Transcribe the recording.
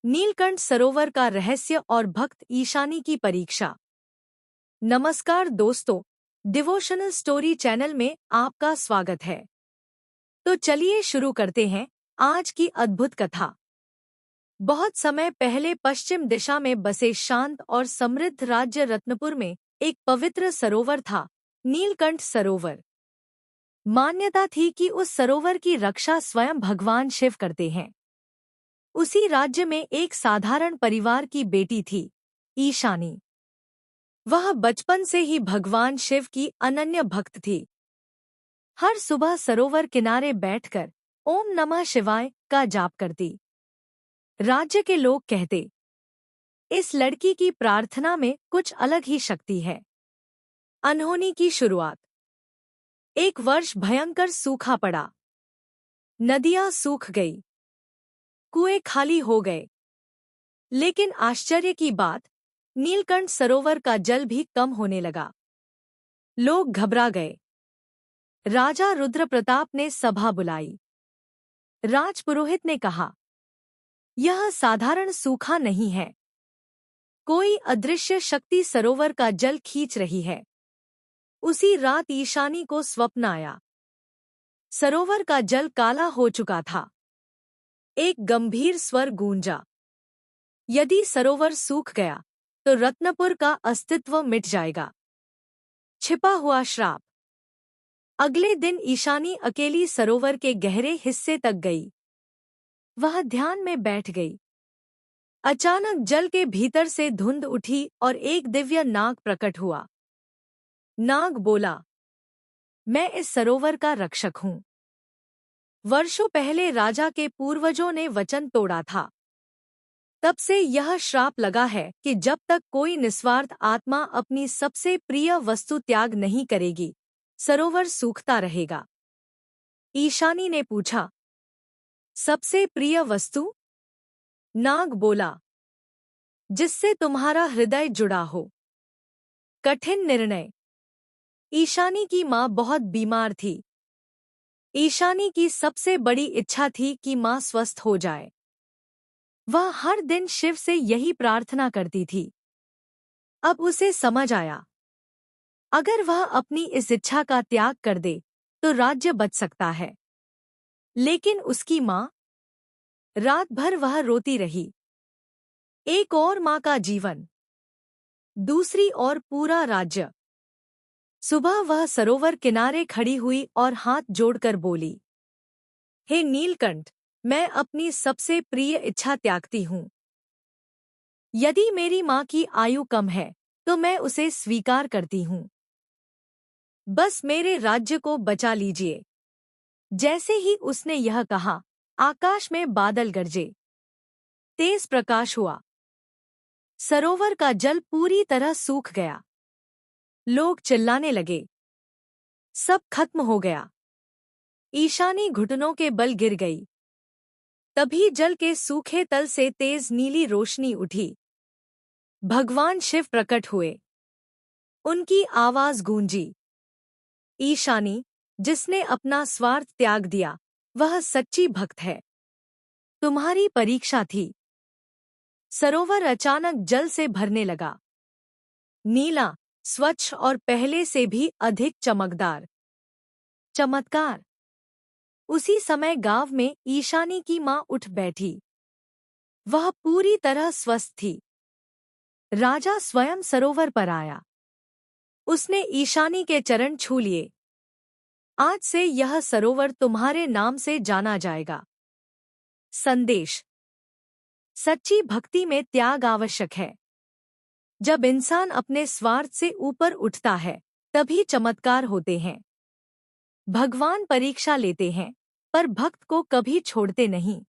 नीलकंठ सरोवर का रहस्य और भक्त ईशानी की परीक्षा। नमस्कार दोस्तों, डिवोशनल स्टोरी चैनल में आपका स्वागत है। तो चलिए शुरू करते हैं आज की अद्भुत कथा। बहुत समय पहले पश्चिम दिशा में बसे शांत और समृद्ध राज्य रत्नपुर में एक पवित्र सरोवर था, नीलकंठ सरोवर। मान्यता थी कि उस सरोवर की रक्षा स्वयं भगवान शिव करते हैं। उसी राज्य में एक साधारण परिवार की बेटी थी, ईशानी। वह बचपन से ही भगवान शिव की अनन्य भक्त थी। हर सुबह सरोवर किनारे बैठकर ओम नमः शिवाय का जाप करती। राज्य के लोग कहते, इस लड़की की प्रार्थना में कुछ अलग ही शक्ति है। अनहोनी की शुरुआत। एक वर्ष भयंकर सूखा पड़ा। नदियां सूख गई, कुएं खाली हो गए। लेकिन आश्चर्य की बात, नीलकंठ सरोवर का जल भी कम होने लगा। लोग घबरा गए। राजा रुद्र प्रताप ने सभा बुलाई। राजपुरोहित ने कहा, यह साधारण सूखा नहीं है। कोई अदृश्य शक्ति सरोवर का जल खींच रही है। उसी रात ईशानी को स्वप्न आया। सरोवर का जल काला हो चुका था। एक गंभीर स्वर गूंजा, यदि सरोवर सूख गया तो रत्नपुर का अस्तित्व मिट जाएगा। छिपा हुआ श्राप। अगले दिन ईशानी अकेली सरोवर के गहरे हिस्से तक गई। वह ध्यान में बैठ गई। अचानक जल के भीतर से धुंध उठी और एक दिव्य नाग प्रकट हुआ। नाग बोला, मैं इस सरोवर का रक्षक हूँ। वर्षों पहले राजा के पूर्वजों ने वचन तोड़ा था। तब से यह श्राप लगा है कि जब तक कोई निस्वार्थ आत्मा अपनी सबसे प्रिय वस्तु त्याग नहीं करेगी, सरोवर सूखता रहेगा। ईशानी ने पूछा, सबसे प्रिय वस्तु? नाग बोला, जिससे तुम्हारा हृदय जुड़ा हो। कठिन निर्णय। ईशानी की माँ बहुत बीमार थी। ईशानी की सबसे बड़ी इच्छा थी कि माँ स्वस्थ हो जाए। वह हर दिन शिव से यही प्रार्थना करती थी। अब उसे समझ आया, अगर वह अपनी इस इच्छा का त्याग कर दे तो राज्य बच सकता है। लेकिन उसकी माँ? रात भर वह रोती रही। एक और माँ का जीवन, दूसरी ओर पूरा राज्य। सुबह वह सरोवर किनारे खड़ी हुई और हाथ जोड़कर बोली, हे नीलकंठ, मैं अपनी सबसे प्रिय इच्छा त्यागती हूँ। यदि मेरी माँ की आयु कम है तो मैं उसे स्वीकार करती हूँ। बस मेरे राज्य को बचा लीजिए। जैसे ही उसने यह कहा, आकाश में बादल गरजे। तेज प्रकाश हुआ। सरोवर का जल पूरी तरह सूख गया। लोग चिल्लाने लगे, सब खत्म हो गया। ईशानी घुटनों के बल गिर गई। तभी जल के सूखे तल से तेज नीली रोशनी उठी। भगवान शिव प्रकट हुए। उनकी आवाज गूंजी, ईशानी, जिसने अपना स्वार्थ त्याग दिया, वह सच्ची भक्त है। तुम्हारी परीक्षा थी। सरोवर अचानक जल से भरने लगा। नीला, स्वच्छ और पहले से भी अधिक चमकदार। चमत्कार। उसी समय गांव में ईशानी की मां उठ बैठी। वह पूरी तरह स्वस्थ थी। राजा स्वयं सरोवर पर आया। उसने ईशानी के चरण छू लिए। आज से यह सरोवर तुम्हारे नाम से जाना जाएगा। संदेश। सच्ची भक्ति में त्याग आवश्यक है। जब इंसान अपने स्वार्थ से ऊपर उठता है, तभी चमत्कार होते हैं। भगवान परीक्षा लेते हैं, पर भक्त को कभी छोड़ते नहीं।